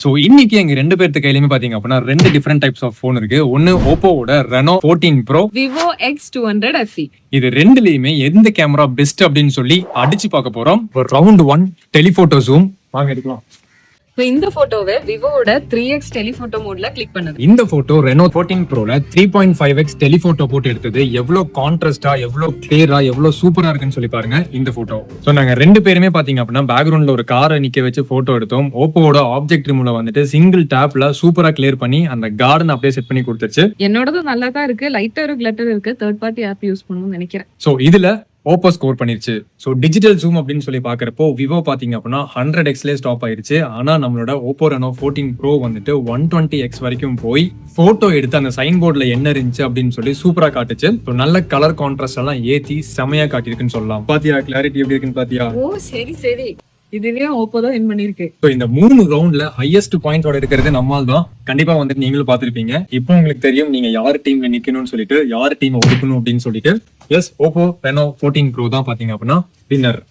So இன்னைக்கு எங்க ரெண்டு பேர்த்து கையிலுமே பாத்தீங்க அப்படின்னா ரெண்டு டிஃப்ரெண்ட் டைப்ஸ் ஆஃப் ஃபோன் இருக்கு. ஒன்னு ஓப்போவோட Reno 14 Pro, Vivo X200 FE. இது ரெண்டுலயுமே எந்த கேமரா பெஸ்ட் அப்படின்னு சொல்லி அடிச்சு பார்க்க போறோம். ஒரு ரவுண்ட் 1 டெலிபோட்டோ ஜூம் வாங்க எடுக்கலாம். So, இந்த போட்டோவை விவோட 3x டெலிபோட்டோ மோட்ல கிளிக் பண்ணுது. இந்த போட்டோ ரெனோ 14 ப்ரோல 3.5x டெலிபோட்டோ போட்டு எடுத்தது. எவ்வளவு கான்ட்ராஸ்டா, எவ்வளவு கிளியரா, எவ்வளவு சூப்பரா இருக்குன்னு சொல்லி பாருங்க இந்த போட்டோ. சோ நாங்க ரெண்டு பேருமே பாத்தீங்க அப்படின்னா பேக்ரவுண்ட்ல ஒரு காரை நிக்க வச்சு போட்டோ எடுத்தோம். ஓப்போவோட ஆப்ஜெக்ட் ரிமூவ்ல வந்துட்டு சிங்கிள் டேப்ல சூப்பரா கிளியர் பண்ணி அந்த கார்டன் அப்படியே செட் பண்ணி கொடுத்துருச்சு. என்னோடது நல்லா தான் இருக்கு, லைட்டா ஒரு கிளட்டர் இருக்கு. தேர்ட் பார்ட்டி ஆப் யூஸ் பண்ணணும்னு நினைக்கிறேன். சோ இதுல ஓப்போ ஸ்கோர் பண்ணிருச்சு. ஸோ டிஜிட்டல் ஜூம் அப்படின்னு சொல்லி பாக்குறப்போ விவோ பாத்தீங்க அப்படின்னா 100xல ஸ்டாப் ஆயிருச்சு. ஆனா நம்மளோட ஓப்போ ரெனோ 14 ப்ரோ வந்துட்டு 120x வரைக்கும் போய் போட்டோ எடுத்து அந்த சைன் போர்ட்ல என்ன இருந்துச்சு அப்படின்னு சொல்லி சூப்பரா காட்டுச்சு. ஸோ நல்ல கலர் கான்ட்ராஸ்ட் எல்லாம் ஏத்தி செமையா காட்டியிருக்குன்னு சொல்லலாம். பாத்தியா கிளாரிட்டி எப்படி இருக்குன்னு பாத்தியா? ஓ சரி சரி, இதுலயும் ஓப்போ தான் வின் பண்ணிருக்கு. ஸோ இந்த 3 ரவுண்ட்ல ஹையஸ்ட் பாயிண்டோட இருக்கிறது நம்மால் தான். கண்டிப்பா வந்துட்டு நீங்களும் பாத்திருப்பீங்க. இப்போ உங்களுக்கு தெரியும் நீங்க யார் டீம்ல நிக்கணும்னு சொல்லிட்டு, யார் டீம் ஒதுக்கணும் அப்படின்னு சொல்லிட்டு. எஸ், ஓப்போ ரெனோ 14 ப்ரோ தான் பாத்தீங்க அப்படின்னா வின்னர்.